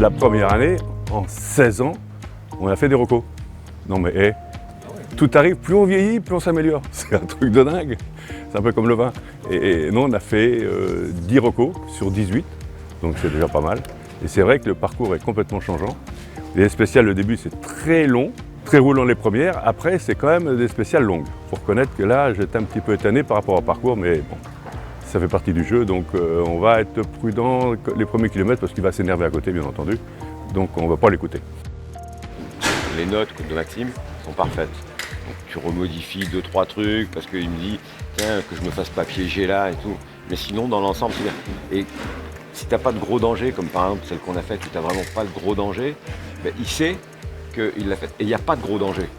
la première année, en 16 ans, on a fait des recos. Non mais tout arrive, plus on vieillit, plus on s'améliore. C'est un truc de dingue. C'est un peu comme le vin. Et nous, on a fait 10 recos sur 18, donc c'est déjà pas mal. Et c'est vrai que le parcours est complètement changeant. Les spéciales, le début, c'est très long, très roulant les premières. Après, c'est quand même des spéciales longues. Il faut reconnaître que là, j'étais un petit peu étonné par rapport au parcours, mais bon, ça fait partie du jeu. Donc on va être prudent les premiers kilomètres parce qu'il va s'énerver à côté, bien entendu. Donc on ne va pas l'écouter. Les notes de Maxime sont parfaites. Donc, tu remodifies 2-3 trucs parce qu'il me dit tiens, que je me fasse pas piéger là et tout. Mais sinon, dans l'ensemble, c'est bien. Et si tu n'as pas de gros danger, comme par exemple celle qu'on a faite où tu n'as vraiment pas de gros danger, ben, il sait qu'il l'a faite. Et il n'y a pas de gros danger.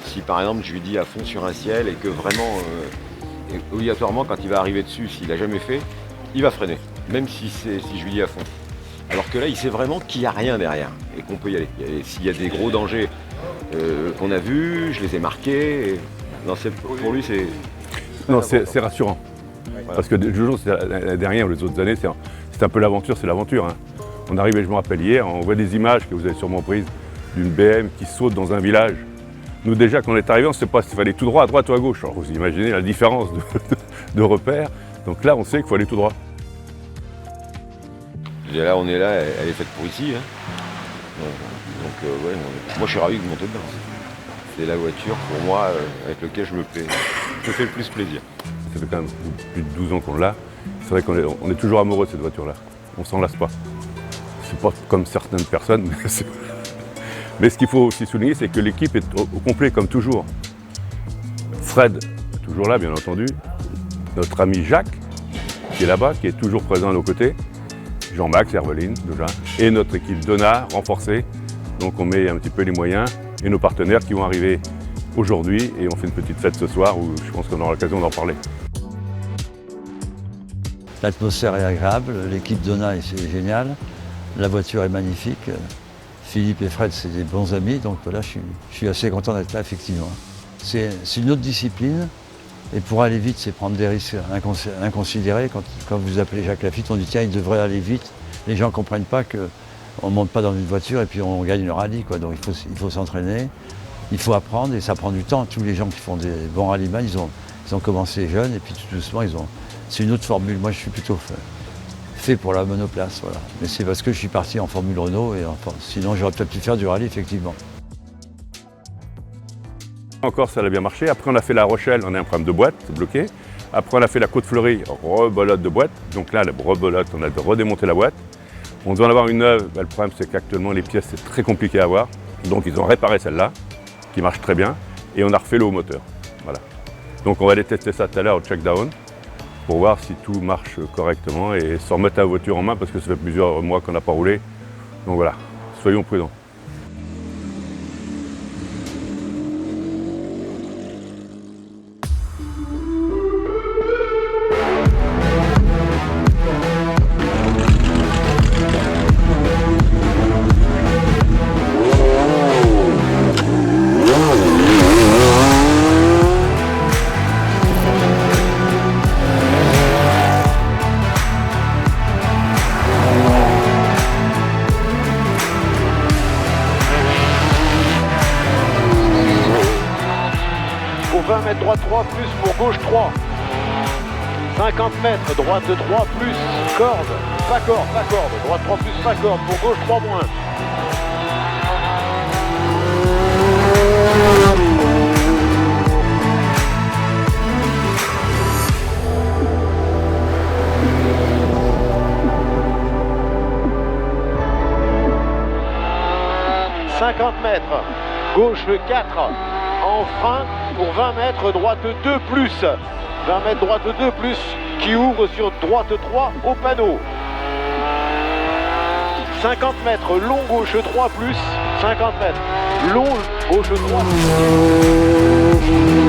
Si par exemple je lui dis à fond sur un ciel et que vraiment, obligatoirement, quand il va arriver dessus, s'il n'a jamais fait, il va freiner. Même si je lui dis à fond. Alors que là, il sait vraiment qu'il n'y a rien derrière et qu'on peut y aller. S'il y a des gros dangers qu'on a vus, je les ai marqués. Et... Non, pour lui, c'est... Non, c'est rassurant. Voilà. Parce que toujours, l'année dernière ou les autres années, c'est un peu l'aventure, c'est l'aventure. Hein. On arrivait, je me rappelle hier, on voit des images que vous avez sûrement prises d'une BM qui saute dans un village. Nous déjà, quand on est arrivé, on ne sait pas s'il fallait tout droit, à droite ou à gauche. Alors, vous imaginez la différence de repères. Donc là, on sait qu'il faut aller tout droit. Et là, on est là, elle est faite pour ici. Hein. Donc ouais, moi je suis ravi de monter dedans. C'est la voiture pour moi avec laquelle je me fais le plus plaisir. Ça fait quand même plus de 12 ans qu'on l'a. C'est vrai qu'on est toujours amoureux de cette voiture-là. On s'en lasse pas. C'est pas comme certaines personnes, mais ce qu'il faut aussi souligner, c'est que l'équipe est au complet comme toujours. Fred, toujours là bien entendu. Notre ami Jacques, qui est là-bas, qui est toujours présent à nos côtés. Jean-Max, Herveline déjà, et notre équipe Donat renforcée. Donc on met un petit peu les moyens et nos partenaires qui vont arriver aujourd'hui et on fait une petite fête ce soir où je pense qu'on aura l'occasion d'en parler. L'atmosphère est agréable, l'équipe Donat c'est génial, la voiture est magnifique. Philippe et Fred c'est des bons amis, donc voilà, je suis assez content d'être là effectivement. C'est une autre discipline. Et pour aller vite, c'est prendre des risques inconsidérés. Quand vous appelez Jacques Lafitte, on dit tiens, il devrait aller vite. Les gens ne comprennent pas qu'on ne monte pas dans une voiture et puis on gagne le rallye, quoi. Donc il faut s'entraîner, il faut apprendre et ça prend du temps. Tous les gens qui font des bons rallyman, ils ont commencé jeunes et puis tout doucement, c'est une autre formule. Moi, je suis plutôt fait pour la monoplace, voilà. Mais c'est parce que je suis parti en Formule Renault et enfin, sinon j'aurais peut-être pu faire du rallye, effectivement. Encore, ça a bien marché. Après, on a fait La Rochelle, on a un problème de boîte, bloqué. Après, on a fait la Côte-Fleurie, rebolote de boîte. Donc là, la rebolote, on a redémonté la boîte. On doit en avoir une neuve. Le problème, c'est qu'actuellement, les pièces, c'est très compliqué à avoir. Donc, ils ont réparé celle-là, qui marche très bien. Et on a refait le haut moteur. Voilà. Donc, on va aller tester ça tout à l'heure au check-down pour voir si tout marche correctement et se remettre la voiture en main parce que ça fait plusieurs mois qu'on n'a pas roulé. Donc voilà, soyons prudents. Droite 3 plus pour gauche 3. 50 mètres, droite 3 plus, corde, pas corde, droite 3 plus, pas corde, pour gauche 3 moins. « 50 mètres, gauche 4, en frein pour 20 mètres, droite 2 plus, 20 mètres, droite 2 plus, qui ouvre sur droite 3 au panneau. 50 mètres, long gauche 3 plus, 50 mètres, long gauche 3 plus.